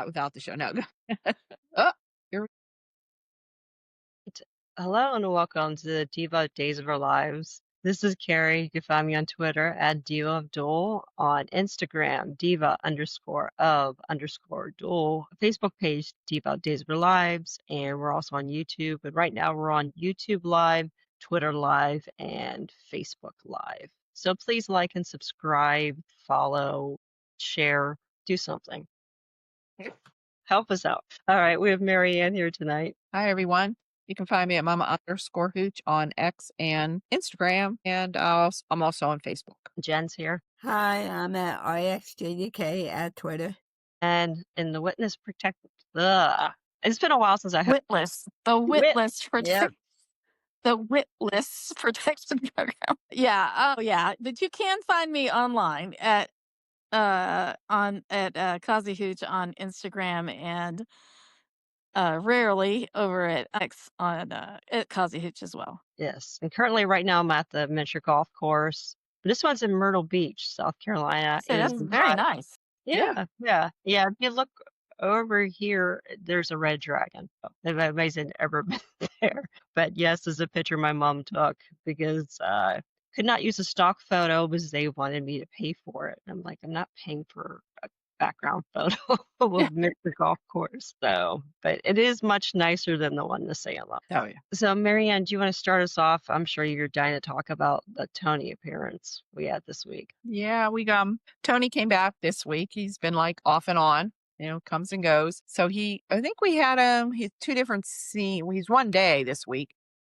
without the show. No. Oh, here Hello and welcome to the Diva of Days of Our Lives. This is Carrie. You can find me on Twitter at Diva of DOOL, on Instagram, Diva_of_DOOL, Facebook page, Diva of Days of Our Lives, and we're also on YouTube. And right now we're on YouTube Live, Twitter Live, and Facebook Live. So please like and subscribe, follow, share, do something. Help us out. All right, we have Marianne here tonight. Hi, everyone. You can find me at Mama_Hooch on X and Instagram, and I'm also on Facebook. Jen's here. Hi, I'm at RXJDK at Twitter. And in the witness protect. It's been a while since I have Witless. The Witless protect. The Witless protection program. Yeah. Oh, yeah. But you can find me online at Kazi Hooch on Instagram and rarely over at X on at Kazi Hooch as well. Yes. And currently right now I'm at the miniature golf course. This one's in Myrtle Beach, South Carolina. So that's very nice. Yeah. If you look over here, there's a red dragon. If anybody's ever been there. But yes, there's a picture my mom took because could not use a stock photo because they wanted me to pay for it. I'm like, I'm not paying for a background photo of the golf course. So, but it is much nicer than the one in Salem. Oh, yeah. So, Marianne, do you want to start us off? I'm sure you're dying to talk about the Tony appearance we had this week. Yeah, Tony came back this week. He's been like off and on, comes and goes. So I think we had he's two different scenes. He's one day this week.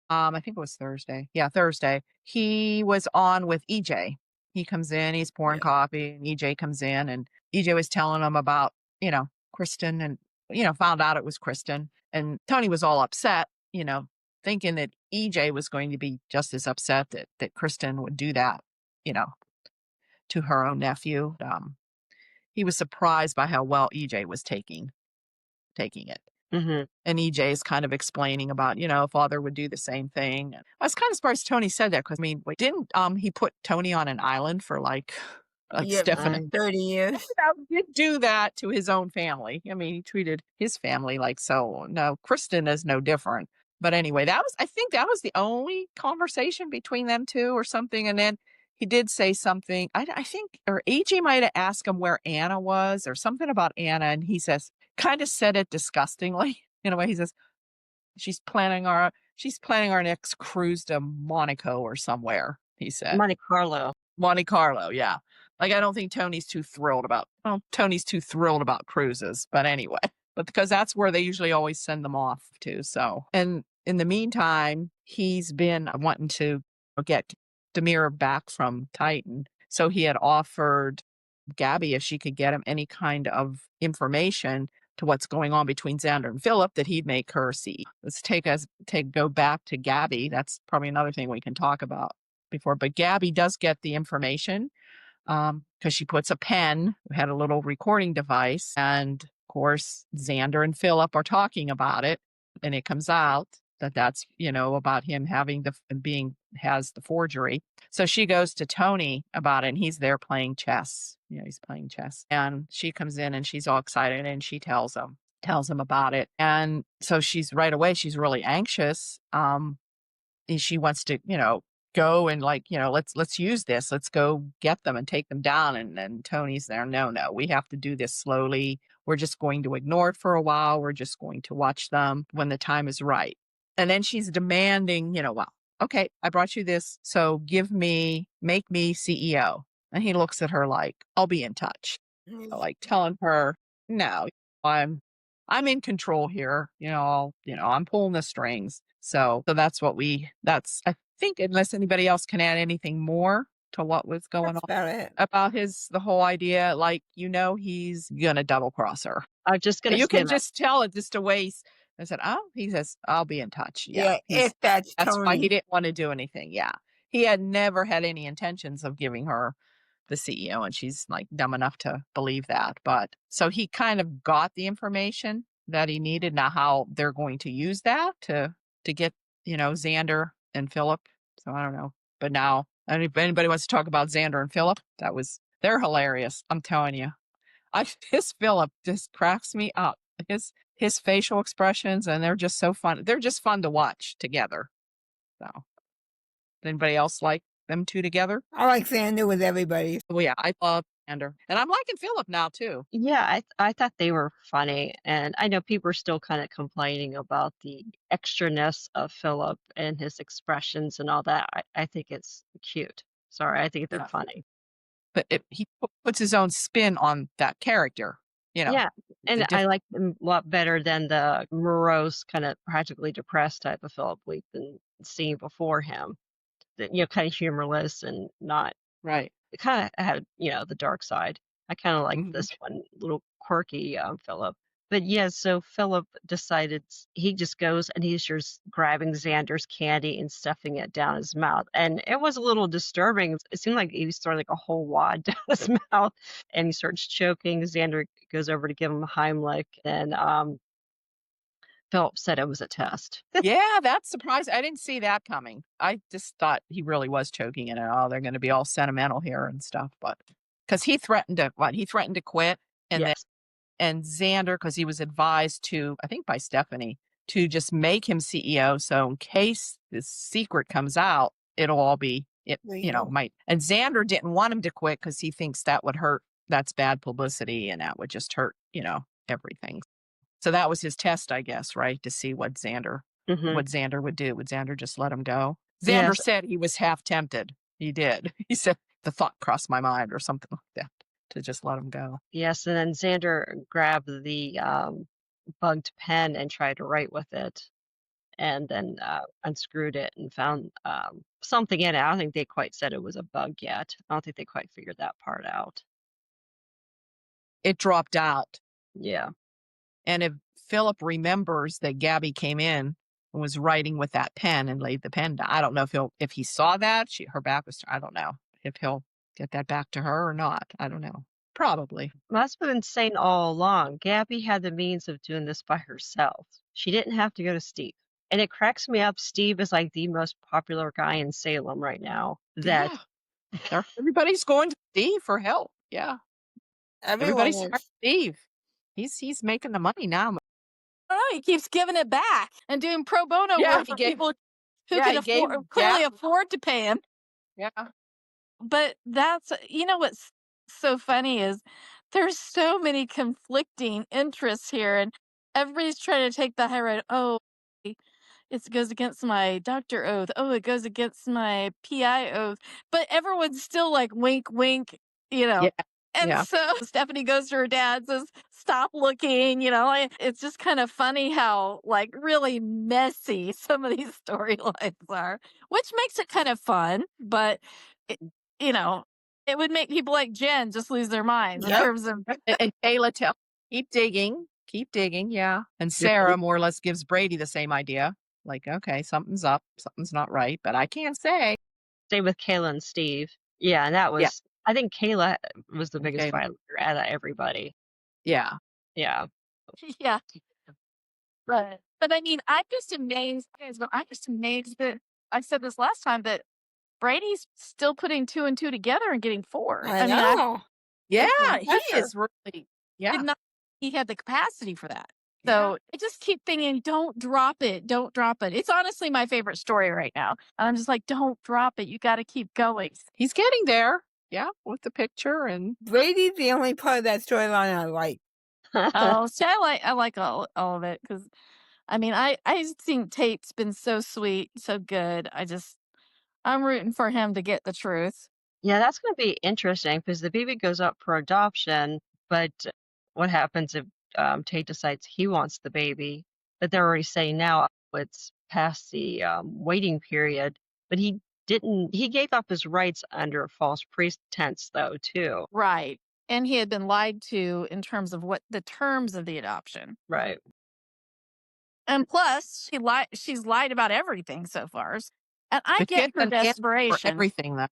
I think it was Thursday. Yeah, Thursday. He was on with EJ. He comes in, he's pouring coffee, and EJ comes in, and EJ was telling him about, Kristen, and, found out it was Kristen. And Tony was all upset, thinking that EJ was going to be just as upset that Kristen would do that, to her own nephew. He was surprised by how well EJ was taking it. Mm-hmm. And EJ is kind of explaining about, father would do the same thing. I was kind of surprised Tony said that because, didn't he put Tony on an island for like 30 years? He did do that to his own family. He treated his family like so. No, Kristen is no different. But anyway, I think that was the only conversation between them two or something. And then he did say something, I think, or AJ might have asked him where Anna was or something about Anna. And he kind of said it disgustingly in a way. He says, she's planning our next cruise to Monaco or somewhere, he said. Monte Carlo, yeah. Like, I don't think Tony's too thrilled about cruises, but anyway, because that's where they usually always send them off to. So, and in the meantime, he's been wanting to get Demir back from Titan. So he had offered Gabi if she could get him any kind of information to what's going on between Xander and Philip, that he'd make her see. Let's go back to Gabi. That's probably another thing we can talk about before. But Gabi does get the information because she puts a pen, had a little recording device, and of course Xander and Philip are talking about it, and it comes out that's about him has the forgery. So she goes to Tony about it, and he's there playing chess. He's playing chess, and she comes in and she's all excited, and she tells him about it. And so she's really anxious. She wants to go and let's use this, let's go get them and take them down. And Tony's there, no, we have to do this slowly. We're just going to ignore it for a while. We're just going to watch them when the time is right. And then she's demanding, well, okay, I brought you this, so make me CEO. And he looks at her like, I'll be in touch. Like telling her, no, I'm in control here. I'm pulling the strings. So that's I think, unless anybody else can add anything more to what was going on about the whole idea, like, he's going to double cross her. I'm just going to, you can just tell it just a way. I said, he says, I'll be in touch. Yeah, if that's Tony. Why he didn't want to do anything. Yeah. He had never had any intentions of giving her the CEO, and she's like dumb enough to believe that. But so he kind of got the information that he needed. Now how they're going to use that to get, Xander and Philip. So I don't know. But now, if anybody wants to talk about Xander and Philip, they're hilarious. I'm telling you. His Philip just cracks me up. His facial expressions, and they're just so fun. They're just fun to watch together. So, anybody else like them two together? I like Xander with everybody. Oh yeah, I love Xander, and I'm liking Philip now too. Yeah, I thought they were funny, and I know people are still kind of complaining about the extraness of Philip and his expressions and all that. I think it's cute. Sorry, I think they're Yeah. funny. But he puts his own spin on that character. Yeah, and I like them a lot better than the morose, kind of practically depressed type of Philip we've been seeing before him. That kind of humorless and not right. It kind of had the dark side. I kind of like Mhm. this one little quirky Philip. But yeah, so Philip decided he just goes and he's just grabbing Xander's candy and stuffing it down his mouth. And it was a little disturbing. It seemed like he was throwing like a whole wad down his mouth and he starts choking. Xander goes over to give him a Heimlich and Philip said it was a test. Yeah, that's surprising. I didn't see that coming. I just thought he really was choking it. Oh, they're going to be all sentimental here and stuff. But because he threatened to quit, and Yes. and Xander, because he was advised to, I think by Stephanie, to just make him CEO. So in case this secret comes out, it'll all be might. And Xander didn't want him to quit because he thinks that would hurt. That's bad publicity, and that would just hurt everything. So that was his test, I guess, right? To see what Xander would do. Would Xander just let him go? Xander Yes. said he was half tempted. He did. He said the thought crossed my mind or something like that to just let him go. Yes, and then Xander grabbed the bugged pen and tried to write with it, and then unscrewed it and found something in it. I don't think they quite said it was a bug yet. I don't think they quite figured that part out. It dropped out. Yeah. And if Philip remembers that Gabi came in and was writing with that pen and laid the pen down, I don't know if he saw that. Her back was, I don't know if he'll get that back to her or not. I don't know. Probably. Must have been saying all along, Gabi had the means of doing this by herself. She didn't have to go to Steve. And it cracks me up. Steve is like the most popular guy in Salem right now. Yeah. Everybody's going to Steve for help. Yeah. Everybody's Steve. He's making the money now. Oh, he keeps giving it back and doing pro bono work for people who can clearly afford to pay him. Yeah. But that's, what's so funny is there's so many conflicting interests here, and everybody's trying to take the high road. Oh, it goes against my doctor oath. Oh, it goes against my PI oath. But everyone's still like, wink, wink, Yeah. And so Stephanie goes to her dad, says, stop looking, it's just kind of funny how like really messy some of these storylines are, which makes it kind of fun, but it would make people like Jen just lose their minds in terms of. And Kayla keep digging. Yeah. And Sarah more or less gives Brady the same idea. Like, okay, something's up, something's not right, but I can't say. Same with Kayla and Steve. Yeah, and that was, I think Kayla was the biggest fighter out of everybody. Yeah. Yeah. Yeah. But I mean, I'm just amazed, guys, but I'm just amazed that I said this last time that Brady's still putting 2 and 2 together and getting 4. I know. He is really, he had the capacity for that. So I just keep thinking, don't drop it. It's honestly my favorite story right now. And I'm just like, don't drop it. You got to keep going. He's getting there. Yeah, with the picture and Brady's the only part of that storyline I like. So I like all of it because, I mean, I think Tate's been so sweet, so good. I'm rooting for him to get the truth. Yeah, that's going to be interesting because the baby goes up for adoption, but what happens if Tate decides he wants the baby? But they're already saying now it's past the waiting period, but he gave up his rights under a false pretense though, too. Right. And he had been lied to in terms of what the terms of the adoption. Right. And plus, she's lied about everything so far. And I get her desperation. Everything that.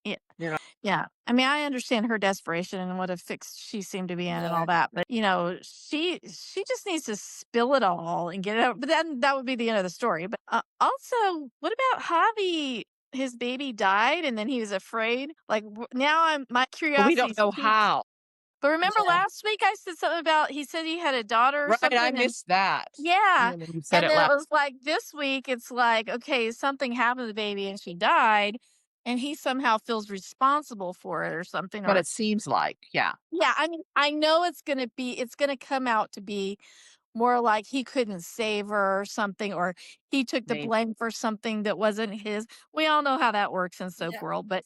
Yeah. Yeah. I mean, I understand her desperation and what a fix she seemed to be in and all that. But, she just needs to spill it all and get it out. But then that would be the end of the story. But also, what about Javi? His baby died and then he was afraid. Like, now my curiosity. Well, we don't know how. But remember Yeah. last week I said something about he said he had a daughter or Right, something. I missed that. Yeah. When you said And it then it last. was like this week, it's like, okay, something happened to the baby and she died, and he somehow feels responsible for it or something. But Or it seems like, yeah. yeah, I mean, I know it's gonna come out to be more like he couldn't save her or something, or he took the Maybe. blame for something that wasn't his. We all know how that works in soap Yeah. world, but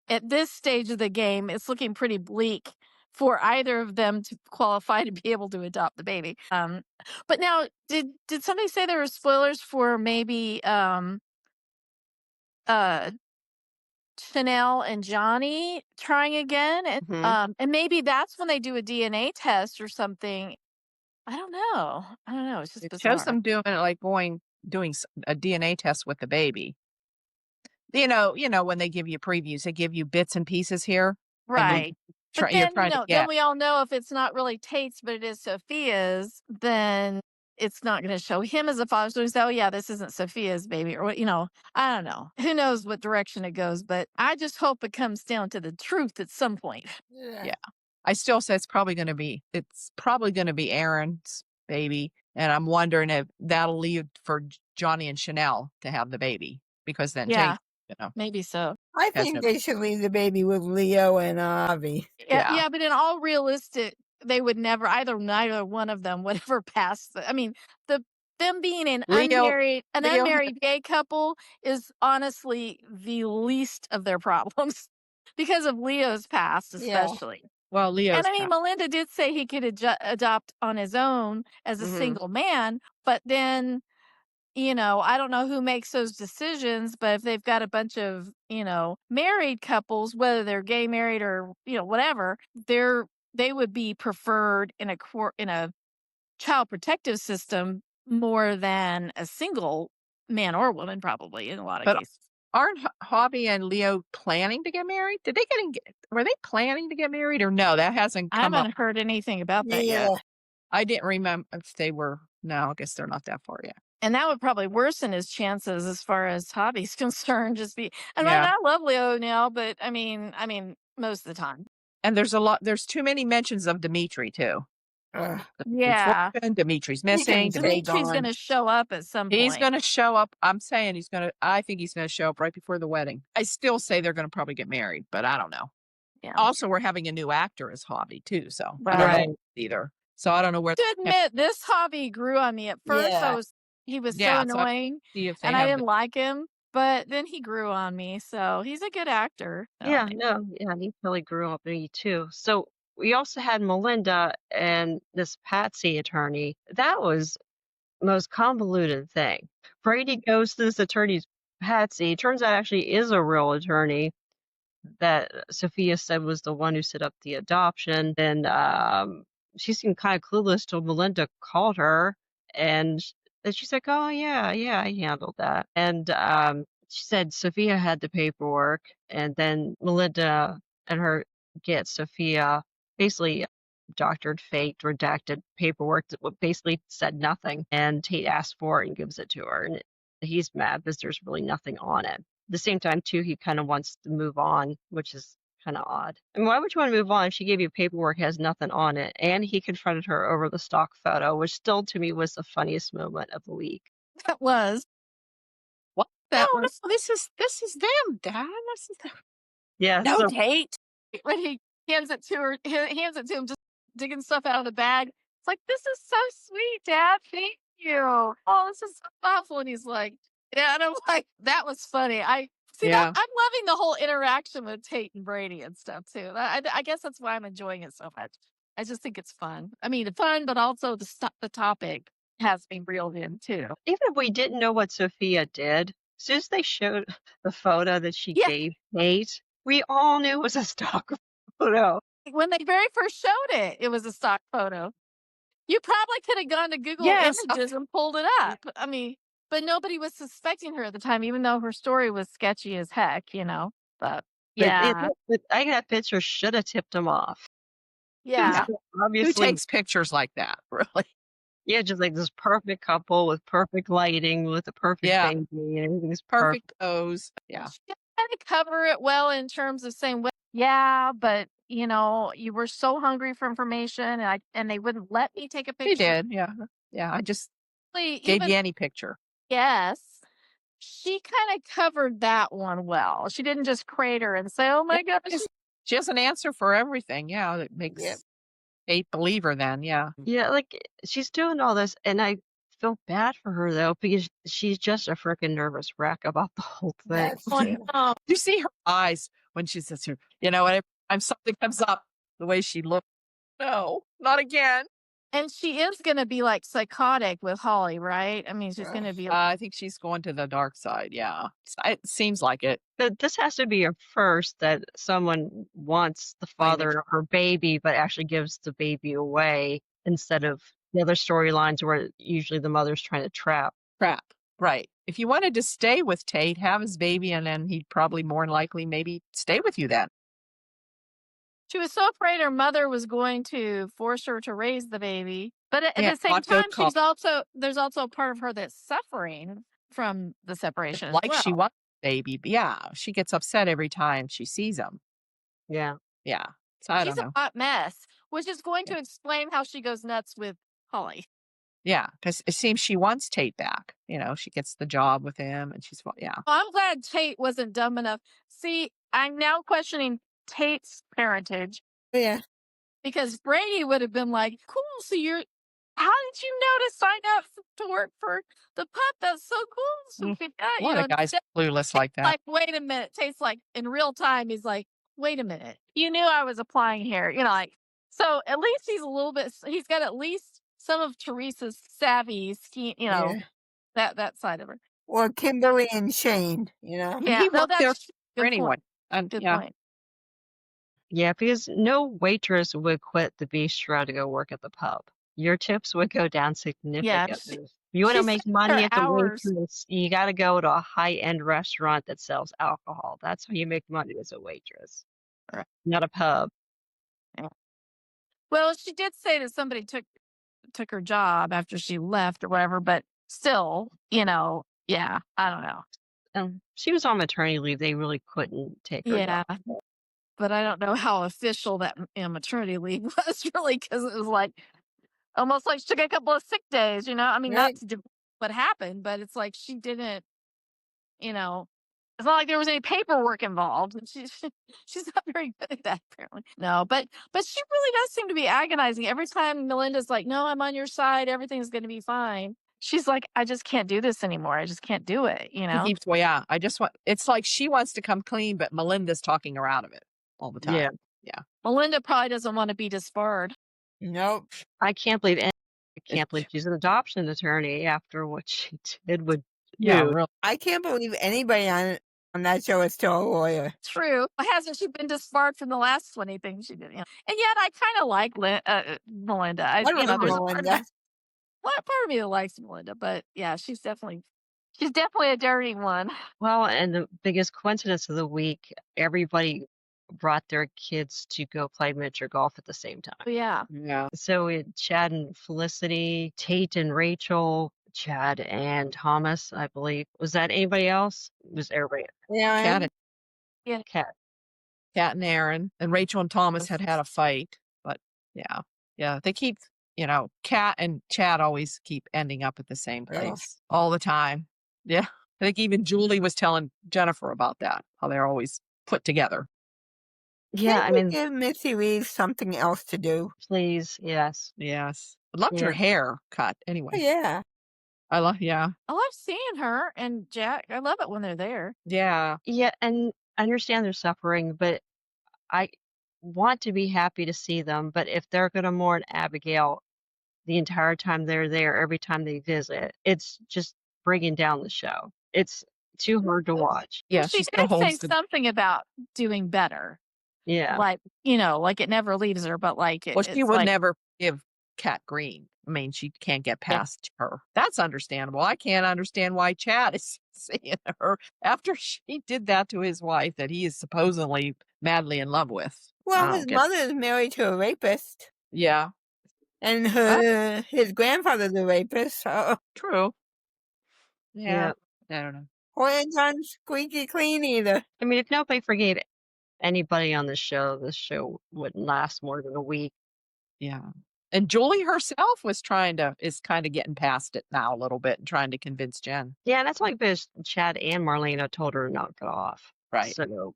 at this stage of the game, it's looking pretty bleak for either of them to qualify to be able to adopt the baby. But now, did somebody say there were spoilers for maybe uh Chanel and Johnny trying again? And maybe that's when they do a DNA test or something. I don't know. It's just It shows bizarre. them doing it, like doing a DNA test with the baby. You know, when they give you previews, they give you bits and pieces here, and then Right. But you're then, trying to then get. we all know if it's not really Tate's, but it is Sophia's, then it's not going to show him as a father. So we say, oh, yeah, this isn't Sophia's baby. Or what, I don't know. Who knows what direction it goes, but I just hope it comes down to the truth at some point. Yeah. I still say it's probably going to be Aaron's baby. And I'm wondering if that'll leave for Johnny and Chanel to have the baby, because then Yeah, Tate, maybe so. I has think no. they should leave the baby with Leo and Avi. Yeah. But in all realistic, they would neither one of them would ever pass. Them being an Leo unmarried gay couple is honestly the least of their problems because of Leo's past, Yeah. especially. Well, And Leo's I mean, Melinda did say he could adopt on his own as a Mhm. single man, but then, I don't know who makes those decisions, but if they've got a bunch of, married couples, whether they're gay married or, whatever, they would be preferred in a child protective system more than a single man or woman, probably in a lot of But cases. aren't Hobby and Leo planning to get married? Were they planning to get married, or no? That hasn't I come up. haven't heard anything about that Yeah. yet. I didn't remember if they were. No, I guess they're not that far yet. And that would probably worsen his chances as far as Hobby's concerned. And Yeah. I love Leo now, but I mean, most of the time. And there's too many mentions of Dimitri too. Yeah. Dimitri's missing. Dimitri's going to show up at some point. He's going to show up. I think he's going to show up right before the wedding. I still say they're going to probably get married, but I don't know. Yeah. Also, we're having a new actor as Hobby too, so I Right. don't know either. So I don't know where. To admit, this Hobby grew on me at first. Yeah. He was so Yeah, annoying, See if they and I have didn't like him. But then he grew on me, so he's a good actor. So Yeah, no, yeah, he really grew up me too. So we also had Melinda and this Patsy attorney. That was the most convoluted thing. Brady goes to this attorney's Patsy. Turns out actually is a real attorney that Sophia said was the one who set up the adoption. And she seemed kind of clueless till Melinda called her, and then she's like, "Oh yeah, I handled that." And she said Sophia had the paperwork, and then Melinda and her get Sophia basically doctored, faked, redacted paperwork that basically said nothing. And Tate asks for it and gives it to her, and he's mad because there's really nothing on it. At the same time, too, he kind of wants to move on, which is kind of odd. I mean, why would you want to move on if she gave you paperwork has nothing on it? And he confronted her over the stock photo, which still to me was the funniest moment of the week. that was. What? That No, was. this is them, Dad. This is them. Yeah, No, so Tate. When he hands it to her, hands it to him, just digging stuff out of the bag. It's like, this is so sweet, Dad. Thank you. Oh, this is so thoughtful. And he's like, yeah. And I'm like, that was funny. I'm loving the whole interaction with Tate and Brady and stuff too. I guess that's why I'm enjoying it so much. I just think it's fun. I mean, fun, but also the topic has been reeled in too. even if we didn't know what Sophia did, as soon as they showed the photo that she Yeah. gave Nate, we all knew it was a stock photo. When they very first showed it, it was a stock photo. You probably could have gone to Google Yes. Images and pulled it up. I mean, but nobody was suspecting her at the time, even though her story was sketchy as heck, But But yeah, I think that picture should have tipped him off. yeah. Who Obviously, takes pictures like that? Really? yeah, just like this perfect couple with perfect lighting, with a perfect Yeah. baby, and everything's perfect. Perfect pose. Yeah. She had to cover it well in terms of saying, well, yeah, but you were so hungry for information, and they wouldn't let me take a He picture. did, yeah. Yeah, I just Really, gave even you any picture. yes, she kind of covered that one well. She didn't just crater and say, "Oh Yeah, my gosh." she has an answer for everything, yeah, that Yep. makes Kate believe her then, yeah. Yeah, like she's doing all this, and I feel bad for her though because she's just a freaking nervous wreck about the whole thing. That's Oh, true. no. You see her eyes when she says, every time something comes up, the way she looks, no, not again. And she is gonna be, like, psychotic with Holly, right? I mean, she's gonna be I think she's going to the dark side, yeah. It seems like it. But this has to be a first that someone wants the Claim it. father of her baby, but actually gives the baby away instead of the other storylines where usually the mother's trying to trap. Crap. Right. If you wanted to stay with Tate, have his baby, and then he'd probably more than likely maybe stay with you then. she was so afraid her mother was going to force her to raise the baby, but at Yeah, the same not good time, call. there's also a part of her that's suffering from the separation as Like she well. wants a baby, but yeah, she gets upset every time she sees him. Yeah. Yeah. So I She's don't a know. hot mess, which is going Yeah. to explain how she goes nuts with Holly. Yeah, because it seems she wants Tate back. She gets the job with him, and yeah. Well, I'm glad Tate wasn't dumb enough. See, I'm now questioning Tate's parentage Yeah. because Brady would have been like, "Cool, so how did you know to sign up to work for the pup? That's so cool." So Mm. we, A lot of guys Tate's clueless like that. like, "Wait a minute." Tate's like, in real time, he's like, "Wait a minute, you knew I was applying here." Like, so at least he's got at least some of Teresa's savvy, Yeah. that side of her. Or Kimberly and Shane, And Yeah, he no, worked there that's for good anyone. point. And Good yeah, point. Yeah, because no waitress would quit the bistro to go work at the pub. Your tips would go down Yeah, significantly. If you want she to spent make money her at the hours. waitress, you got to go to a high-end restaurant that sells alcohol. That's how you make money as a waitress, Right. not a pub. Yeah. Well, she did say that somebody took her job after she left or whatever, but still, yeah, I don't know. She was on maternity leave. They really couldn't take her Yeah, job. but I don't know how official that maternity leave was really because it was like almost like she took a couple of sick days. I mean, not right? to do what happened, but it's like she didn't. You know, it's not like there was any paperwork involved. She's not very good at that apparently. No, but she really does seem to be agonizing every time Melinda's like, "No, I'm on your side. Everything's going to be fine." She's like, "I just can't do this anymore. I just can't do it." he keeps, well, yeah, it's like she wants to come clean, but Melinda's talking her out of it all the Yeah. time. Yeah. Melinda probably doesn't want to be disbarred. Nope. I can't believe she's an adoption attorney after what she did with Yeah, you. really. I can't believe anybody on that show is still a lawyer. True. Hasn't she been disbarred from the last 20 things she did? And yet I kind of like Melinda. I There's love a part of Melinda. part of me that likes Melinda, but yeah, she's definitely a dirty one. Well, and the biggest coincidence of the week, everybody brought their kids to go play miniature golf at the same time. Oh, yeah. Yeah. So we had Chad and Felicity, Tate and Rachel, Chad and Thomas, I believe. Was that anybody else? It was everybody. Yeah. Cat Cat. and Aaron and Rachel and Thomas had a fight, but yeah. Yeah. They keep, Cat and Chad always keep ending up at the same Yeah. place all the time. Yeah. I think even Julie was telling Jennifer about that, how they're always put together. Yeah, Can't I we mean, give Missy Reeves something else to do? please, yes. Yes. I loved her Yeah. hair cut Oh, anyway. yeah. Yeah. I love seeing her and Jack. I love it when they're there. Yeah. Yeah, and I understand they're suffering, but I want to be happy to see them. But if they're going to mourn Abigail the entire time they're there, every time they visit, it's just bringing down the show. It's too hard to watch. Yeah. Well, she She still did say holds the. something about doing better. Yeah. Like, like it never leaves her, but like Well, she it's would like never give Cat Green. I mean, she can't get past her. That's understandable. I can't understand why Chad is seeing her after she did that to his wife that he is supposedly madly in love with. I Well, don't his get- mother is married to a rapist, Yeah, and his grandfather's a rapist, so true. Yeah. I don't know. Hoyans aren't squeaky clean either. I mean, if nobody forgave anybody on the show, this show wouldn't last more than a week. Yeah. And Julie herself is kind of getting past it now a little bit and trying to convince Jen. Yeah, that's like because Chad and Marlena told her to knock it off. Right. So,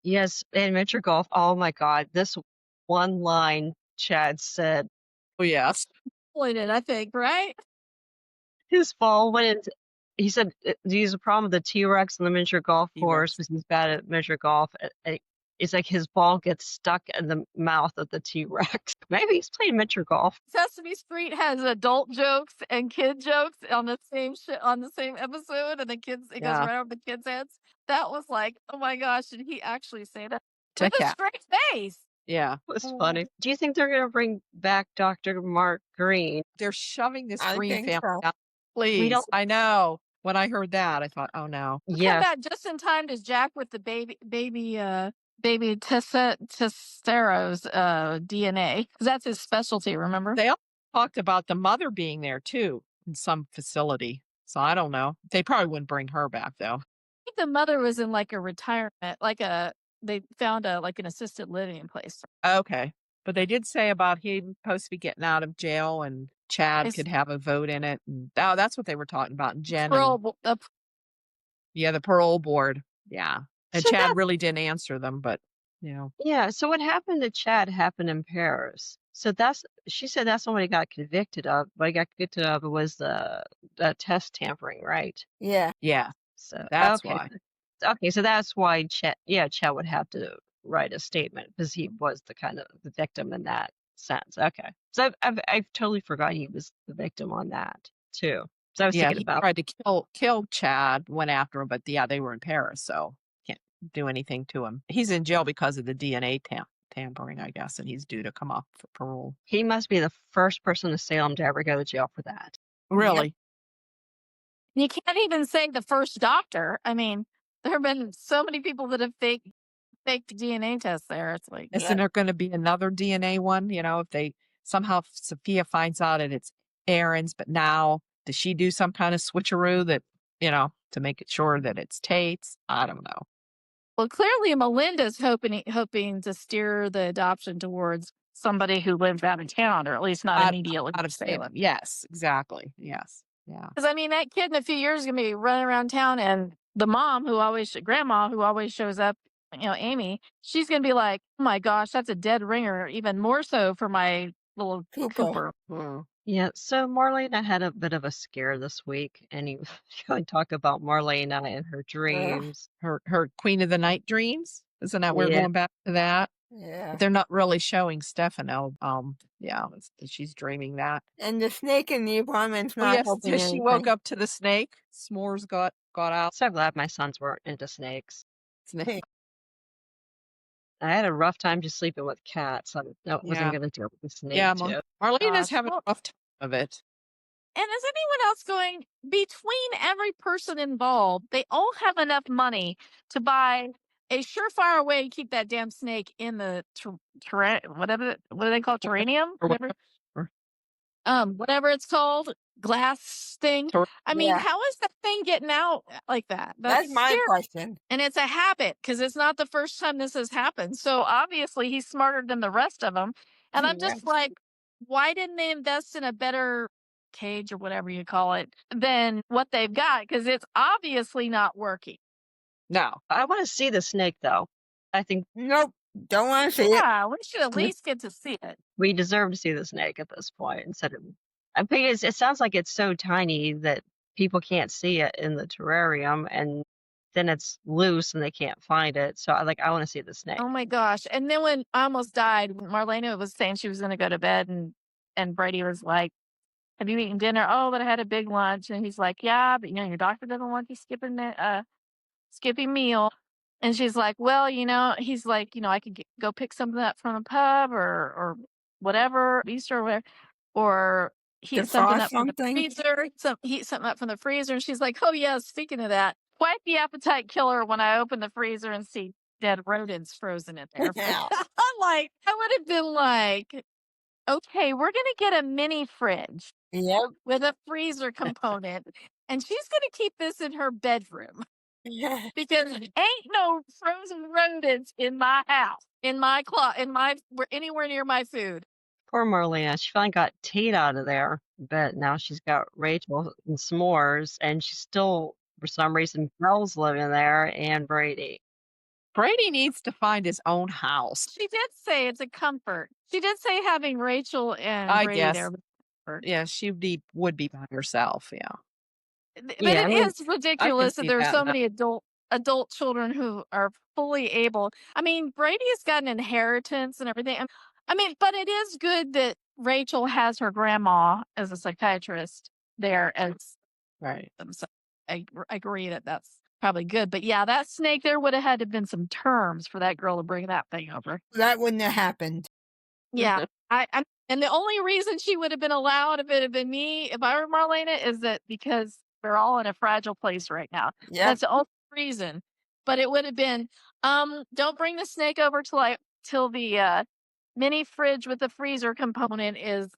Yes, and miniature golf. Oh my God. This one line Chad said, Oh, yes. Pointed, I think, right? his ball went he said he's a problem with the T-Rex on the miniature golf course T-Rex. because he's bad at miniature golf. It's like his ball gets stuck in the mouth of the T-Rex. Maybe he's playing miniature golf. Sesame Street has adult jokes and kid jokes on the same on the same episode, and it goes Yeah. right over the kids' heads. That was like, oh my gosh, did he actually say that To with a Cat. straight face? Yeah. It was funny. Do you think they're going to bring back Dr. Mark Green? They're shoving this I Green think family so. out. Please. I know. When I heard that, I thought, oh no. Come Yeah. back just in time to Jack with the baby Tessero's DNA, because that's his specialty. Remember? They all talked about the mother being there too in some facility. So I don't know. They probably wouldn't bring her back though. I think the mother was in like a retirement, they found like an assisted living place. Okay. But they did say about him supposed to be getting out of jail and Chad could have a vote in it. And that's what they were talking about. And Jen. The parole board. Yeah. And So Chad really didn't answer them, but Yeah. So what happened to Chad happened in Paris. So she said that's not what he got convicted of. What he got convicted of was the test tampering, right? Yeah. Yeah. So That's why. Okay, so that's why Chad would have to write a statement because he was the victim in that sense. Okay, so I've totally forgot he was the victim on that too. So I was thinking he about tried to kill Chad, went after him, but they were in Paris, so can't do anything to him. He's in jail because of the DNA tampering, I guess, and he's due to come off for parole. he must be the first person in Salem to ever go to jail for that. Really? You can't even say the first doctor. I mean, there have been so many people that have faked DNA tests there. It's like, Isn't there going to be another DNA one? If they somehow Sophia finds out that it's Aaron's, but now does she do some kind of switcheroo that, to make it sure that it's Tate's? I don't know. Well, clearly Melinda's hoping to steer the adoption towards somebody who lives out of town, or at least not immediately out of Salem. Yes, exactly. Yes. Yeah. Because I mean, that kid in a few years is gonna be running around town, and the grandma who always shows up, Amy, she's gonna be like, "Oh my gosh, that's a dead ringer." Even more so for my little Cooper. Yeah, so Marlena had a bit of a scare this week, and he going to talk about Marlena and her dreams. Her Queen of the Night dreams. Isn't that we're Yeah. going back to that? Yeah. They're not really showing Stefano. She's dreaming that. And the snake in the apartment's not helping she anything. woke up to the snake. S'mores got out. So glad my sons weren't into snakes. Snake. I had a rough time just sleeping with cats. So I wasn't going to deal with the snake. Yeah, too. Marlena's having a rough time of it. And is anyone else going between every person involved? They all have enough money to buy a surefire way to keep that damn snake in the whatever. What do they call it? Terrarium? Whatever it's called, glass thing. I mean, how is that thing getting out like that? That's my scary. question. And it's a habit because it's not the first time this has happened. So obviously he's smarter than the rest of them. And I'm just like, why didn't they invest in a better cage or whatever you call it than what they've got? Because it's obviously not working. No. I want to see the snake, though. I think Nope. Don't want to see it. Yeah, we should at least get to see it. we deserve to see the snake at this point instead of. I think it sounds like it's so tiny that people can't see it in the terrarium, and then it's loose and they can't find it. So I want to see the snake. Oh my gosh. And then when I almost died, Marlena was saying she was going to go to bed, and Brady was like, "Have you eaten dinner?" "Oh, but I had a big lunch." And he's like, "Yeah, but your doctor doesn't want you skipping meal." And she's like, "Well, he's like, I could go pick something up from the pub or whatever, Easter or whatever, or heat something up from the freezer, heat something up from the freezer." And she's like, "Oh yeah, speaking of that, quite the appetite killer when I open the freezer and see dead rodents frozen in there." I'm like, I would have been like, okay, we're gonna get a mini fridge Yep. with a freezer component, and she's gonna keep this in her bedroom. because ain't no frozen rodents in my house, in my anywhere near my food. Poor Marlena. She finally got Tate out of there, but now she's got Rachel and s'mores, and she's still, for some reason, Belle's living there and Brady. Brady needs to find his own house. She did say it's a comfort. She did say having Rachel and I Brady guess. there was a comfort. Yeah, she would be by herself. Yeah. But Yeah, I it mean, is ridiculous that see there are that so now. many adult children who are fully able. I mean, Brady's got an inheritance and everything. I mean, but it is good that Rachel has her grandma as a psychiatrist there as Right. so I agree that that's probably good. But yeah, that snake there would have had to have been some terms for that girl to bring that thing over. That wouldn't have happened. Yeah. And the only reason she would have been allowed if it had been me, if I were Marlena, is that because we're all in a fragile place right now. Yep. That's the only reason. But it would have been, don't bring the snake over till the mini fridge with the freezer component is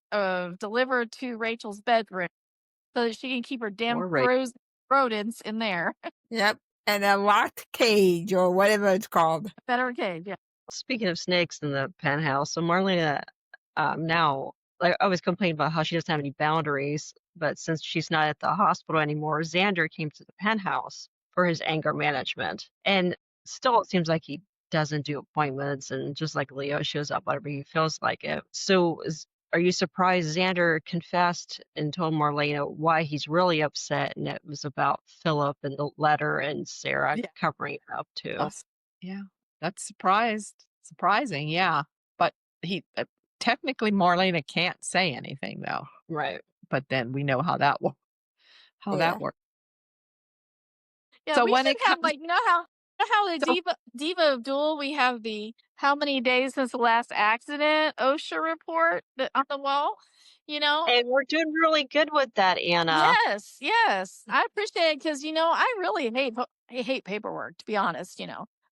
delivered to Rachel's bedroom so that she can keep her damn Or Rachel. frozen rodents in there. Yep. And a locked cage or whatever it's called. Better cage, yeah. speaking of snakes in the penthouse, so Marlena now, like, I always complain about how she doesn't have any boundaries, but since she's not at the hospital anymore, Xander came to the penthouse for his anger management. And still, it seems like he doesn't do appointments, and just like Leo shows up whenever he feels like it. So, are you surprised Xander confessed and told Marlena why he's really upset? And it was about Philip and the letter and Sarah Yeah. covering it up too. Yeah. That's surprising. Yeah. But he technically Marlena can't say anything though. Right. But then we know how that Yeah. works. Yeah, So we when should it have comes, you know how the so Diva of DOOL, we have the how many days since the last accident OSHA report on the wall, you know? And we're doing really good with that, Anna. Yes. I appreciate it because I really I hate paperwork, to be honest,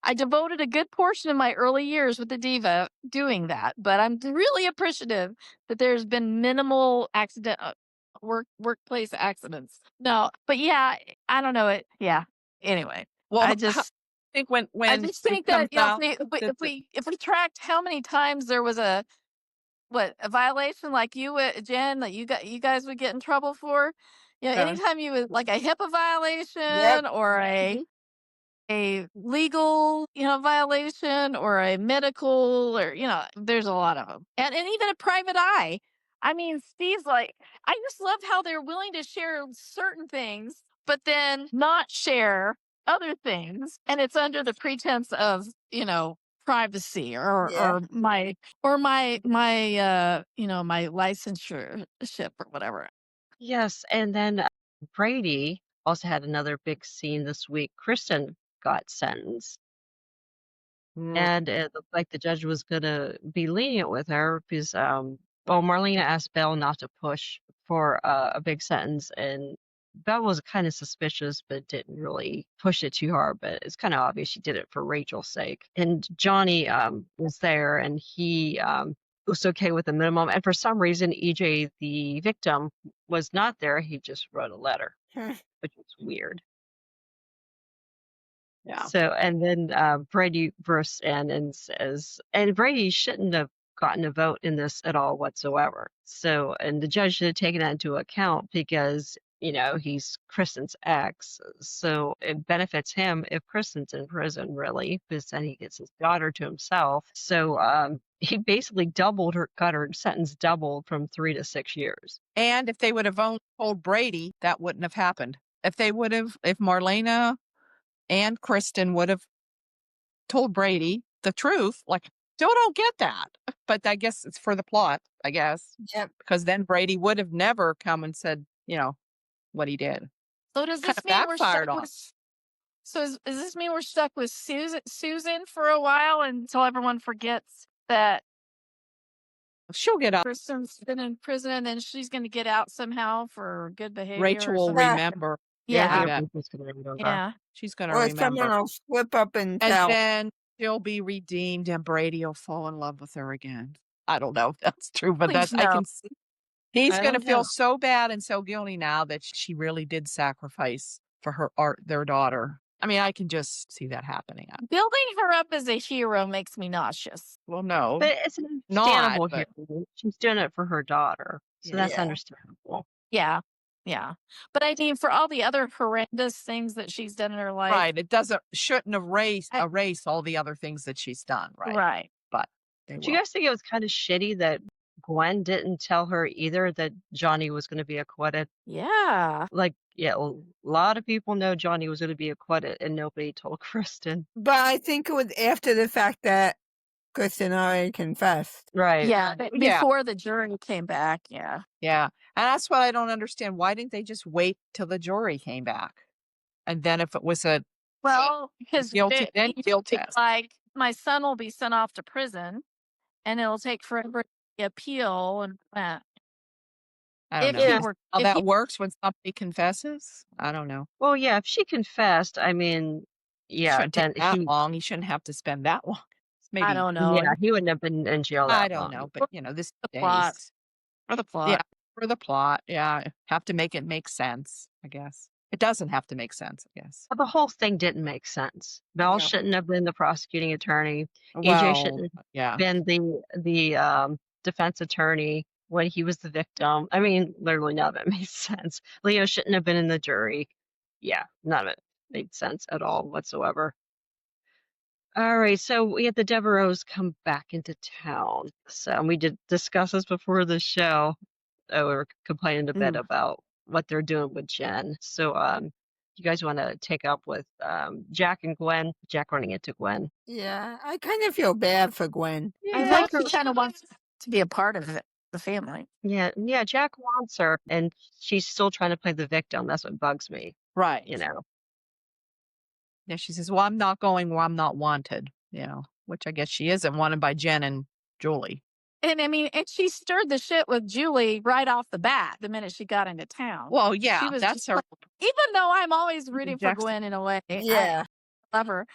I devoted a good portion of my early years with the Diva doing that, but I'm really appreciative that there's been minimal workplace accidents. No, but yeah, I don't know it. Yeah. Anyway, well, I I just think I when just it think that comes out if that we tracked how many times there was a violation like Jen, that you guys would get in trouble for, anytime you was like a HIPAA Yep. violation or a legal, violation or a medical or, there's a lot of them. And even a private eye. I mean, Steve's like, I just love how they're willing to share certain things, but then not share other things. And it's under the pretense of, privacy or, Yeah. my licensure or whatever. Yes, and then Brady also had another big scene this week. Kristen got sentenced, and it looked like the judge was gonna be lenient with her because, well, Marlena asked Belle not to push for a big sentence, and Belle was kind of suspicious, but didn't really push it too hard. But it's kind of obvious she did it for Rachel's sake. And Johnny was there, and he was okay with the minimum. And for some reason, EJ, the victim, was not there. He just wrote a letter, which is weird. yeah. So, and then Brady bursts in and says, and Brady shouldn't have gotten a vote in this at all whatsoever. So, and the judge should have taken that into account because, he's Kristen's ex. So it benefits him if Kristen's in prison, really, because then he gets his daughter to himself. So he basically got her sentence doubled from 3 to 6 years. And if they would have only told Brady, that wouldn't have happened. If Marlena and Kristen would have told Brady the truth, like, still don't get that. But I guess it's for the plot, I guess. Yep. Because then Brady would have never come and said, what he did. So does Kind this of mean we're backfired stuck on. with? So does this mean we're stuck with Susan for a while until everyone forgets that She'll get out. Kristen's been in prison and then she's going to get out somehow for good behavior? Rachel or will something? remember. Yeah. Yeah. Yeah. She's going to Or someone remember. will slip up and And tell. then she'll be redeemed and Brady will fall in love with her again. I don't know if that's true, but Please I no. can see. He's I going to don't feel know. so bad and so guilty now that she really did sacrifice for their daughter. I mean, I can just see that happening. Building her up as a hero makes me nauseous. Well, no, But it's an not, understandable but hero. She's doing it for her daughter. So that's Yeah. understandable. Yeah. Yeah. But I mean, for all the other horrendous things that she's done in her life. right. It shouldn't erase all the other things that she's done. Right. Right. But they Do you will. guys think it was kind of shitty that Gwen didn't tell her either that Johnny was going to be acquitted? Yeah. Like, yeah, a lot of people know Johnny was going to be acquitted and nobody told Kristen. But I think it was after the fact that Kristen already confessed. Right. Yeah. Yeah. Before the jury came back. Yeah. Yeah. And that's what I don't understand. Why didn't they just wait till the jury came back? And then if it was a Well, because guilty, then guilt test. like my son will be sent off to prison and it'll take forever to appeal. And I don't if know he Yeah. were, how if that he, works when somebody confesses. I don't know. Well, yeah, if she confessed, I mean, yeah, Shouldn't then take that long. He shouldn't have to spend that long. Maybe I don't know. yeah, he wouldn't have been in jail I that don't long. know, but this The plot. days. For the plot. Yeah, for the plot. Yeah, have to make it make sense. I guess it doesn't have to make sense. I guess. The whole thing didn't make sense. Mel Yeah. shouldn't have been the prosecuting attorney. AJ Well, shouldn't yeah. have been the defense attorney when he was the victim. I mean, literally none of it made sense. Leo shouldn't have been in the jury. Yeah, none of it made sense at all whatsoever. All right, so we had the Deveraux come back into town. So we did discuss this before the show. We were complaining a bit about what they're doing with Jen. So you guys want to take up with Jack and Gwen? Jack running into Gwen. Yeah, I kind of feel bad for Gwen. I like she kind of wants to be a part of it, the family. Yeah, Jack wants her, and she's still trying to play the victim. That's what bugs me, Right. you know. Yeah, she says, "Well, I'm not going where I'm not wanted." Which I guess she isn't wanted by Jen and Julie. And I mean, and she stirred the shit with Julie right off the bat the minute she got into town. Well, yeah, She was that's just her. even though I'm always rooting for Jackson. Gwen in a way. Yeah. I love her.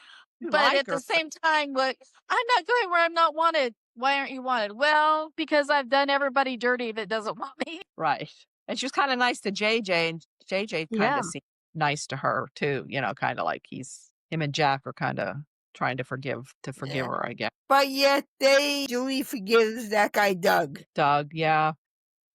You But like at her, the same time, like, I'm not going where I'm not wanted. Why aren't you wanted? Well, because I've done everybody dirty that doesn't want me. right? And she was kind of nice to JJ, and JJ kind Yeah. of seemed nice to her too. Kind of like him and Jack are kind of trying to forgive Yeah. her, I guess. But yet Julie forgives that guy Doug. Doug, yeah.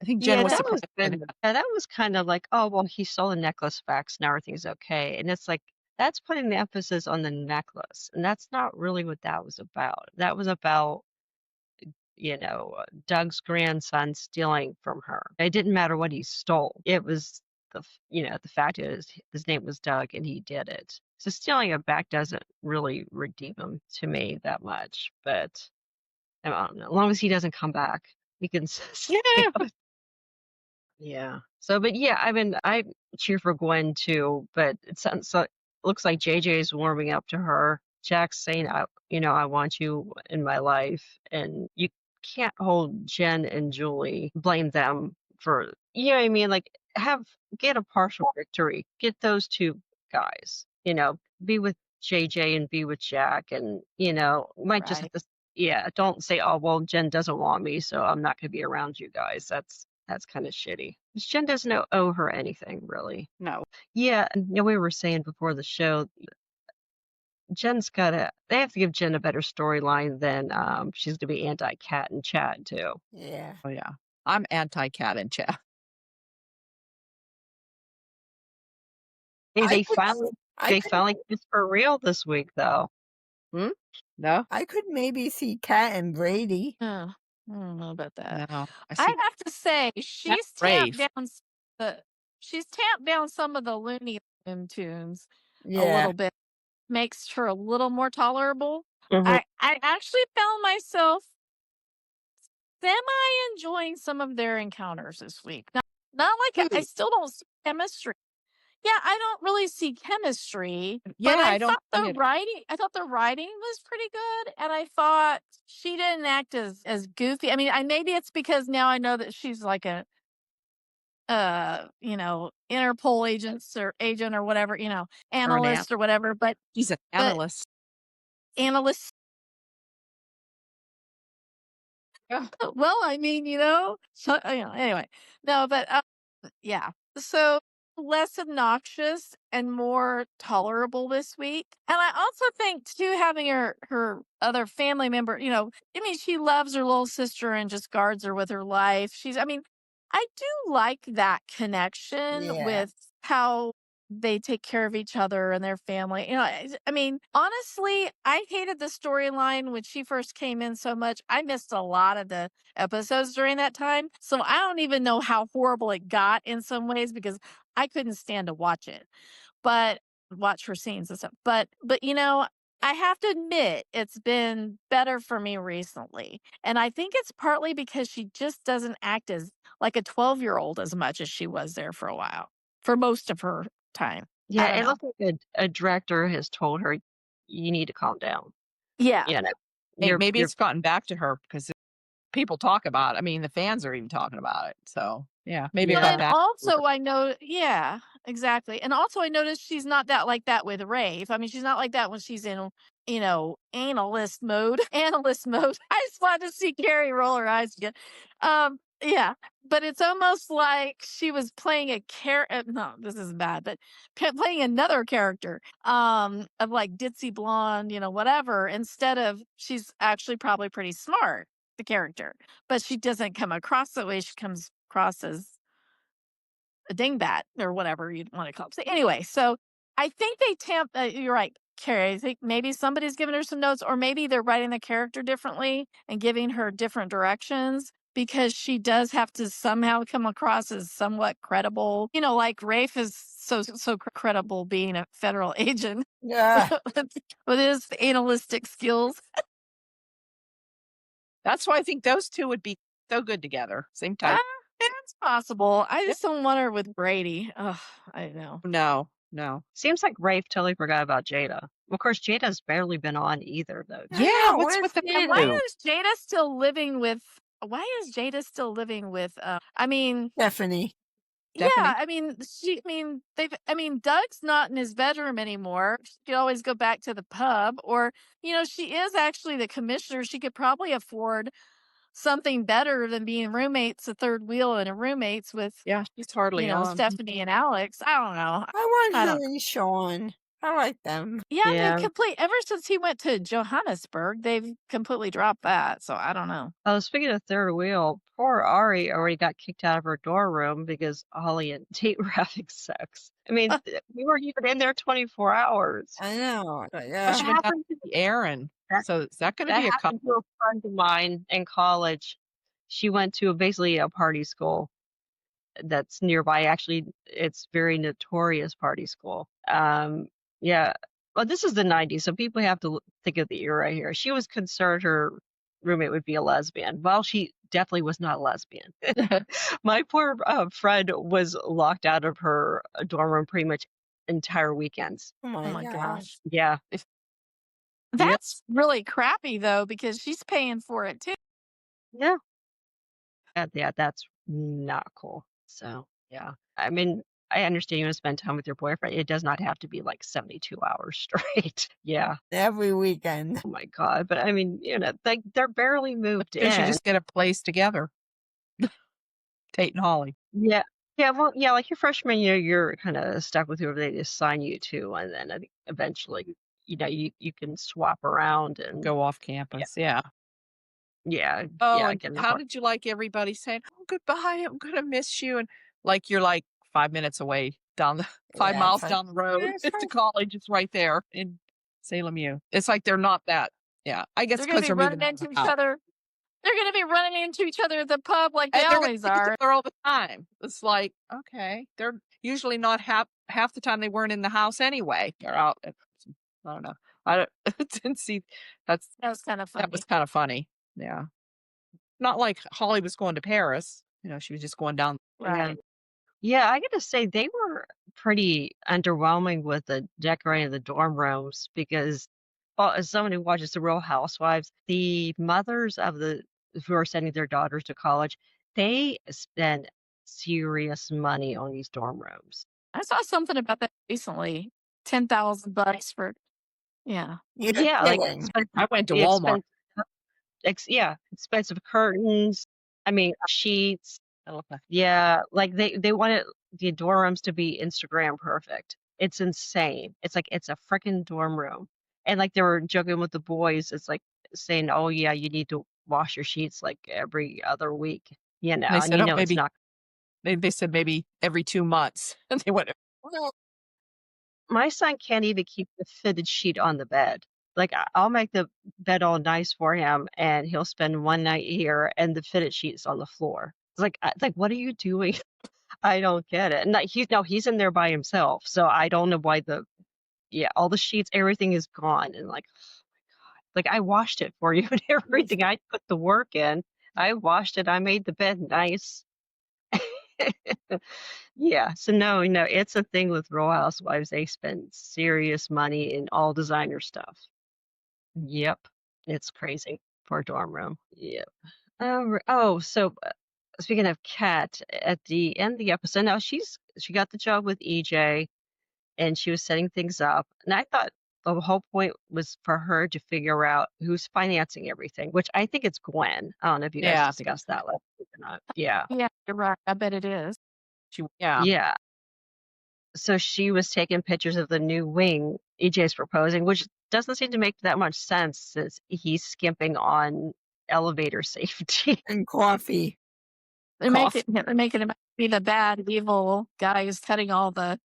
I think Jen Yeah, was that was surprised. that was kind of like, oh well, he stole the necklace back, so now everything's okay. And it's like that's putting the emphasis on the necklace, and that's not really what that was about. That was about Doug's grandson stealing from her. It didn't matter what he stole. It was the fact is his name was Doug and he did it. So stealing it back doesn't really redeem him to me that much. But I don't know. As long as he doesn't come back, we can. Yeah. Yeah. So, but yeah, I mean, I cheer for Gwen too. But it sounds so. Looks like JJ is warming up to her. Jack's saying, I want you in my life, and you can't hold Jen and Julie, blame them for, you know what I mean? Like, get a partial victory. Get those two guys, be with JJ and be with Jack, and, might just have to, don't say, oh, well, Jen doesn't want me, so I'm not going to be around you guys. That's kind of shitty. Jen doesn't owe her anything, really. No. Yeah, and we were saying before the show, they have to give Jen a better storyline than she's going to be anti-Cat and Chad, too. Yeah. Oh, yeah. I'm anti-Cat and Chad. Hey, they finally kissed for real this week, though. No? I could maybe see Kat and Brady. I don't know about that. No. I have to say, she's tamped down some of the Looney Tunes a little bit. Makes her a little more tolerable. Mhm. I actually found myself semi enjoying some of their encounters this week. Not like I still don't see chemistry. Yeah, I don't really see chemistry. Yeah, but I don't thought see the it. writing. I thought the writing was pretty good, and I thought she didn't act as goofy. I mean, maybe it's because now I know that she's like a Interpol agent or whatever, analyst or whatever. But She's an analyst. Analyst. Yeah. Well, I mean, so anyway, no, but yeah. So less obnoxious and more tolerable this week. And I also think too, having her other family member, I mean, she loves her little sister and just guards her with her life. I do like that connection Yeah. with how they take care of each other and their family. I mean, honestly, I hated the storyline when she first came in so much. I missed a lot of the episodes during that time. So I don't even know how horrible it got in some ways because I couldn't stand to watch it. But watch her scenes and stuff. But I have to admit it's been better for me recently. And I think it's partly because she just doesn't act as like a 12-year-old as much as she was there for a while. For most of her time. I Yeah, don't it know. looks like a director has told her, "You need to calm down." Yeah. You know, Maybe you're it's gotten back to her because people talk about it. I mean, the fans are even talking about it. So, yeah, maybe it Well, got yeah, and back to her. also I know, yeah, exactly. And also I noticed she's not that like that with Rafe. I mean, she's not like that when she's in, analyst mode. Analyst mode. I just wanted to see Carrie roll her eyes again. Yeah, but it's almost like she was playing a character. No, this is bad, but playing another character, of like ditzy blonde, whatever. Instead of she's actually probably pretty smart, the character, but she doesn't come across that way. She comes across as a dingbat or whatever you'd want to call it. So anyway, so I think they you're right, Carrie. I think maybe somebody's giving her some notes, or maybe they're writing the character differently and giving her different directions because she does have to somehow come across as somewhat credible. Like Rafe is so credible being a federal agent Yeah. with his analytic skills. That's why I think those two would be so good together. Same Ah, type. it's possible. I Yep. just don't want her with Brady. Ugh, I know. No. seems like Rafe totally forgot about Jada. Of course, Jada's barely been on either, though. I Yeah, know, what's where's with the And Jada? why is Jada still living with, I mean, Stephanie. yeah, Stephanie? I mean, Doug's not in his bedroom anymore. She could always go back to the pub or, she is actually the commissioner. She could probably afford something better than being roommates, a third wheel and a roommates with, Yeah, she's hardly on. Stephanie and Alex. I don't know. I want I her don't and Sean. I like them. Yeah, they've Yeah. ever since he went to Johannesburg, they've completely dropped that. So I don't know. Oh, speaking of third wheel, poor Ari already got kicked out of her dorm room because Holly and Tate were having sex. I mean, we weren't even in there 24 hours. I know. Well, Yeah. she That went down happened to the Aaron. that So is that going to that be a happened to couple? a friend of mine in college. She went to basically a party school that's nearby. Actually, it's very notorious party school. Yeah. Well, this is the 90s, so people have to think of the era here. She was concerned her roommate would be a lesbian. Well, she definitely was not a lesbian. My poor friend was locked out of her dorm room pretty much entire weekends. Oh Oh my my gosh. gosh. Yeah. That's really crappy though, because she's paying for it too. Yeah. Yeah, that's not cool. So, yeah. I mean, I understand you want to spend time with your boyfriend. It does not have to be like 72 hours straight. Yeah. Every weekend. Oh my God. But I mean, like they're barely moved They should in. just get a place together. Tate and Holly. Yeah. Yeah. Well, yeah, like your freshman year, you're kind of stuck with whoever they assign you to. And then I think eventually, you can swap around and Go off campus. Yeah. yeah, Oh, yeah, and get an how apartment. did you like everybody saying, "Oh, goodbye, I'm gonna miss you," and like you're like 5 minutes away down the 5 miles It's like, down the road it's to fine. college. It's right there in Salem U. It's like they're not that. Yeah, I guess They're going to because be they're running moving out of into the each house, other. They're going to be running into each other at the pub like they and they're gonna always see each are. other all the time. It's like okay, they're usually not half the time they weren't in the house anyway. They're out. I don't know. I don't, didn't see. That's That was kind of that was funny. kind of funny. Yeah, not like Holly was going to Paris. She was just going down. Yeah. Right. Yeah, I gotta say they were pretty underwhelming with the decorating of the dorm rooms because, well, as someone who watches The Real Housewives, the mothers of the who are sending their daughters to college, they spend serious money on these dorm rooms. I saw something about that recently. $10,000 for, yeah. You're Yeah, like kidding. I went to Walmart. expensive, expensive curtains. I mean, sheets. I love that. Yeah, like they wanted the dorm rooms to be Instagram perfect. It's insane. It's like it's a freaking dorm room. And like they were joking with the boys, it's like saying, "Oh yeah, you need to wash your sheets like every other week." And they And said, oh, it's maybe not. they said maybe every 2 months. And they went, well, My son can't even keep the fitted sheet on the bed. Like I'll make the bed all nice for him, and he'll spend one night here, and the fitted sheet's on the floor. It's like, what are you doing? I don't get it. And like he's in there by himself, so I don't know why all the sheets, everything is gone, and like I washed it for you and everything. I put the work in. I washed it. I made the bed nice. Yeah. So no, it's a thing with Real Housewives. They spend serious money in all designer stuff. Yep. It's crazy for a dorm room. Yep. So speaking of Kat, at the end of the episode, now she got the job with EJ and she was setting things up. And I thought the whole point was for her to figure out who's financing everything, which I think it's Gwen. I don't know if you guys yeah, I think discussed that last week or not. Yeah. Yeah, you're right. I bet it is. yeah. Yeah. So she was taking pictures of the new wing EJ's proposing, which doesn't seem to make that much sense since he's skimping on elevator safety. And coffee. They're making him be the bad, evil guy who's cutting all the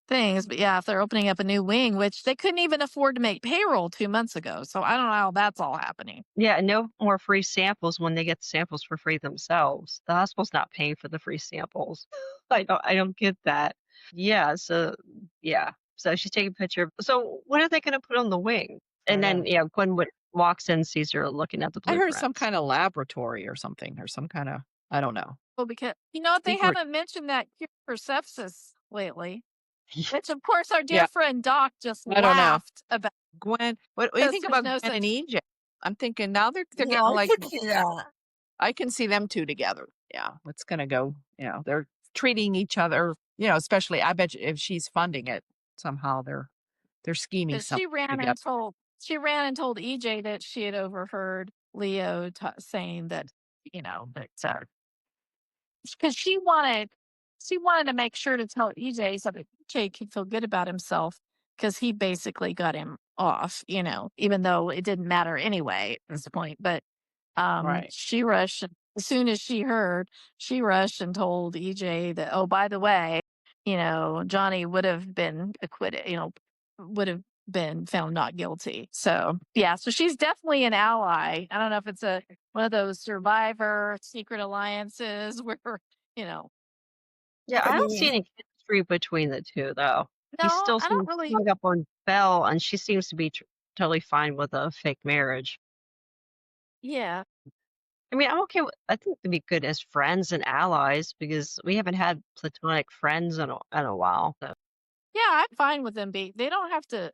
things. But yeah, if they're opening up a new wing, which they couldn't even afford to make payroll 2 months ago. So I don't know how that's all happening. Yeah, no more free samples when they get samples for free themselves. The hospital's not paying for the free samples. I don't get that. Yeah, so yeah. So she's taking a picture. So what are they gonna put on the wing? And I then know. Gwen walks in, sees her looking at the I heard some blueprints. kind of laboratory or something, or some kind of, I don't know. Well, because you know they Secret. haven't mentioned that cure for sepsis lately. Which of course our dear Yeah, friend Doc just I don't know. laughed about Gwen, what do you because think there's about no Gwen and such EJ? I'm thinking now they're Yeah, getting I like, could see that. I can see them two together. Yeah, it's gonna go. They're treating each other. Especially I bet you if she's funding it somehow, they're scheming because something she ran together. and told EJ that she had overheard Leo saying that that because she wanted to make sure to tell EJ so that EJ could feel good about himself because he basically got him off, even though it didn't matter anyway at this point. But Right. she rushed as soon as she rushed and told EJ that, oh, by the way, Johnny would have been acquitted, would have been found not guilty. So yeah, so she's definitely an ally. I don't know if it's one of those survivor secret alliances where, you know, Yeah, I Could don't see be. any chemistry between the two though. He no, still I don't seems really. hung up on Belle, and she seems to be totally fine with a fake marriage. Yeah. I mean, I think they'd be good as friends and allies because we haven't had platonic friends in a while. So. Yeah, I'm fine with them being. They don't have to.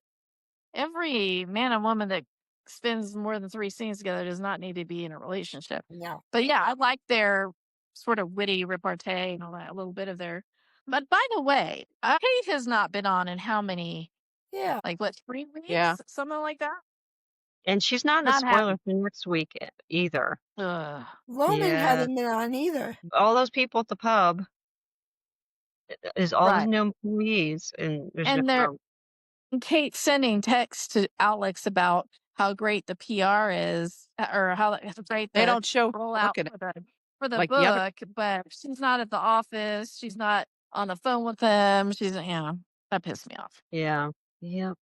Every man and woman that spends more than 3 scenes together does not need to be in a relationship. No. But yeah, I like their sort of witty repartee and all that, a little bit of their. But by the way, Kate has not been on in how many, Yeah. like what, 3 weeks? Yeah. Something like that? And she's not in the Not spoiler having. for next week either. Ugh. Roman Yeah. hadn't been on either. All those people at the pub is all the Right. new employees, and there's And no. Kate sending texts to Alex about how great the PR is, or how great They the don't show. rollout Look at it for the like the other. book, but she's not at the office. She's not on the phone with them. That pissed me off. Yeah. Yep.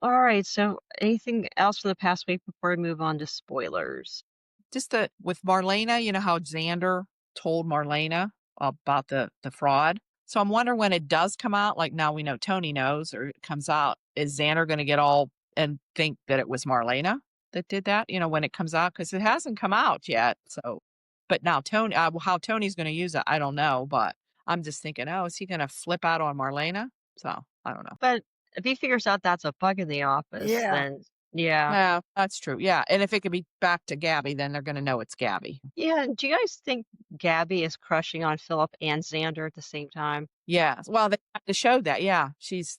All right. So, anything else from the past week before we move on to spoilers? Just with Marlena, you know how Xander told Marlena about the fraud. So I'm wondering when it does come out, like now we know Tony knows, or it comes out, is Xander going to get all and think that it was Marlena that did that? When it comes out, because it hasn't come out yet. So, but now Tony, how Tony's going to use it, I don't know. But I'm just thinking, oh, is he going to flip out on Marlena? So I don't know. But if he figures out that's a bug in the office, Yeah. then yeah. Yeah, that's true. Yeah, and if it could be back to Gabi, then they're going to know it's Gabi. Yeah. Do you guys think Gabi is crushing on Philip and Xander at the same time? Yeah, well, they showed that. Yeah,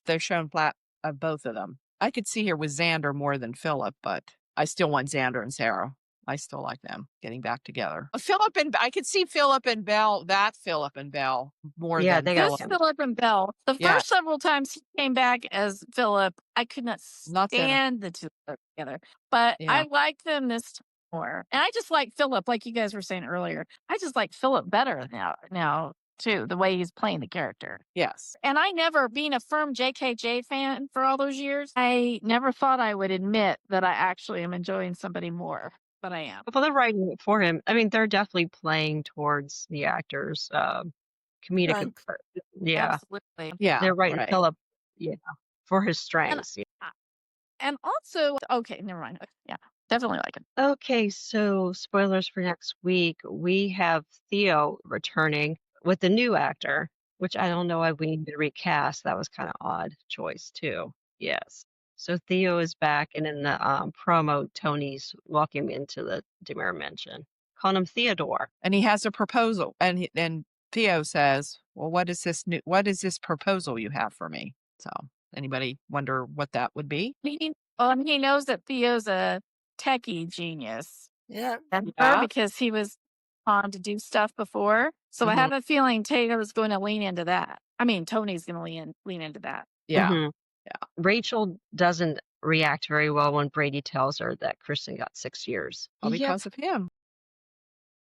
they're showing flat of both of them. I could see her with Xander more than Philip, but I still want Xander and Sarah. I still like them getting back together. Philip and I could see Philip and Belle, more Yeah, than they got This Philip. Philip and Belle. The Yeah. first several times he came back as Philip, I could not Nothing. stand the two of them together. But Yeah. I like them this time more. And I just like Philip, like you guys were saying earlier. I just like Philip better now too, the way he's playing the character. Yes. And I never, being a firm JKJ fan for all those years, I never thought I would admit that I actually am enjoying somebody more, but I am. Well, they're writing it for him. I mean, they're definitely playing towards the actors' comedic. Strength. Yeah, Absolutely. Yeah. they're writing Right. Philip. Yeah, for his And strengths. and also, okay, never mind. Yeah, definitely like it. Okay, so spoilers for next week. We have Theo returning with the new actor, which I don't know why we need to recast. That was kind of odd choice too. Yes. So Theo is back, and in the promo, Tony's walking into the Demare Mansion, calling him Theodore. And he has a proposal, and Theo says, "Well, what is this proposal you have for me?" So, anybody wonder what that would be? He knows that Theo's a techie genius. Yeah. Yeah. Because he was on to do stuff before. So I Mhm. have a feeling Taylor's going to lean into that. I mean, Tony's going to lean into that. Yeah. Mhm. Yeah. Rachel doesn't react very well when Brady tells her that Kristen got 6 years. All because of him.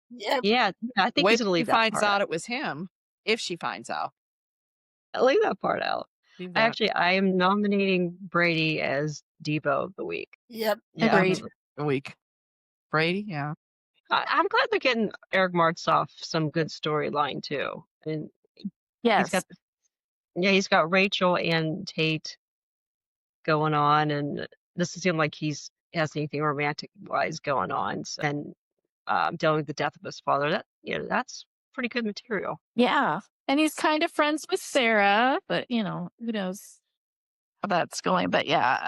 Yep. Yeah, I think Wait he's till gonna she leave that finds part out out. it was him. If she finds out, Leave that part out. leave that. I am nominating Brady as Divo of the week. Yep. Yeah, Agreed. A week. Brady. Yeah. I'm glad they're getting Eric Martzoff some good storyline too. And he's Yes. got he's got Rachel and Tate going on, and it doesn't seem like he's has anything romantic wise going on. So, and dealing with the death of his father. That's pretty good material. Yeah. And he's kind of friends with Sarah, but who knows how that's going. But yeah,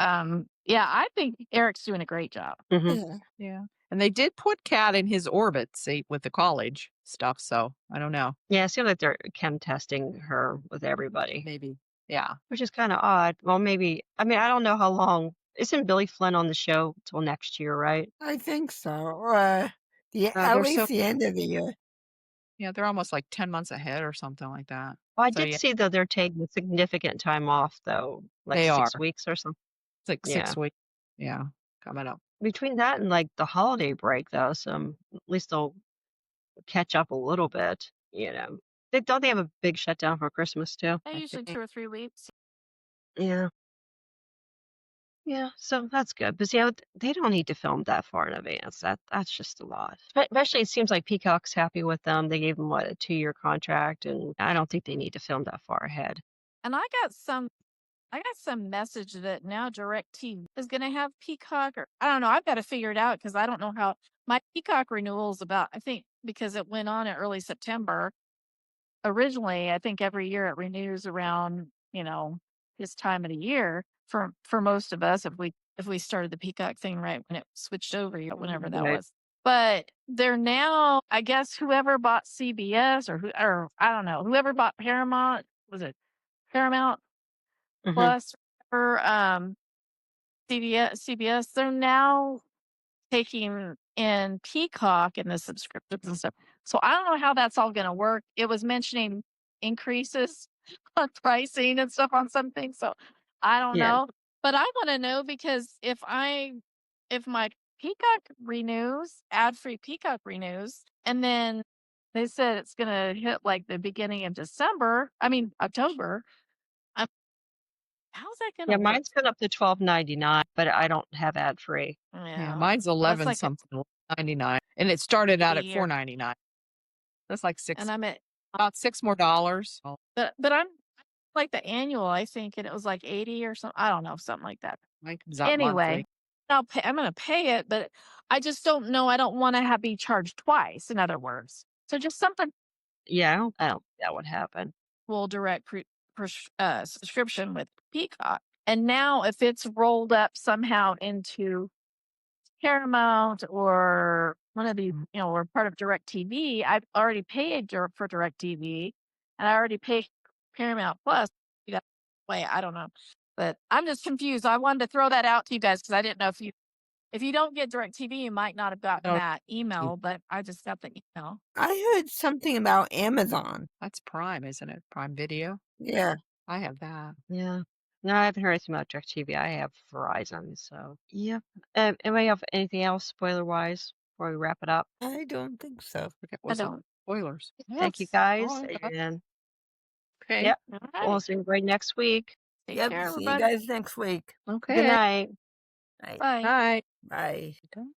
I think Eric's doing a great job. Mhm. Yeah. Yeah. And they did put Kat in his orbit, see, with the college stuff. So I don't know. Yeah, it seems like they're chem testing her with everybody, Maybe. Yeah. which is kind of odd. Well, maybe. I mean, I don't know how long. Isn't Billy Flynn on the show till next year, right? I think so. At they're least the end of the year. Yeah, they're almost like 10 months ahead or something like that. Well, I So, did yeah, see that they're taking significant time off, though, like they 6 are. weeks or something. It's like Yeah. 6 weeks. Yeah. Coming up. Between that and like the holiday break, though, at least they'll catch up a little bit. Don't they have a big shutdown for Christmas too? I usually think. 2 or 3 weeks. Yeah. Yeah, so that's good. But see, they don't need to film that far in advance. That's just a lot. Especially, it seems like Peacock's happy with them. They gave them a 2-year contract, and I don't think they need to film that far ahead. And I got some message that now DirecTV is going to have Peacock, or I don't know. I've got to figure it out because I don't know how my Peacock renewal is about. I think because it went on in early September. Originally, I think every year it renews around this time of the year for most of us if we started the Peacock thing right when it switched over, whenever that Right. was. But they're now, I guess, whoever bought CBS or I don't know, whoever bought Paramount, was it Paramount Mhm. Plus or CBS, they're now taking in Peacock and the subscriptions and stuff. So I don't know how that's all going to work. It was mentioning increases on pricing and stuff on some things. So I don't Yeah. know, but I want to know because if my Peacock renews, ad-free Peacock renews, and then they said it's going to hit like the beginning of October. How's that going to Yeah, work? mine's going up to $12.99, but I don't have ad free. Yeah, mine's That's 11 like something, 99, and it started out a at year. $4.99. That's like And I'm at about $6 more. But I'm like the annual, I think, and it was like 80 or something. I don't know, something like that. Mine comes out Anyway, monthly. I'm going to pay it, but I just don't know. I don't want to be charged twice, in other words. So just something Yeah, I don't think that would happen. full direct subscription with Peacock. And now if it's rolled up somehow into Paramount or one of these, or part of DirecTV, I've already paid for DirecTV and I already paid Paramount Plus. Way, I don't know. But I'm just confused. I wanted to throw that out to you guys because I didn't know if you If you don't get DirecTV, you might not have gotten No, that email, but I just got the email. I heard something about Amazon. that's Prime, isn't it? Prime Video. Yeah. I have that. Yeah. No, I haven't heard anything about DirecTV. I have Verizon, so yeah. Anybody have anything else spoiler-wise before we wrap it up? I don't think so. Forget I what's don't. on spoilers. Thank you Yes. guys, Oh, and okay. yep, All we'll right. see you right next week. Take Yep. care, See you everybody. guys next week. Okay. Good night. Bye. Bye. Bye. Bye. Done?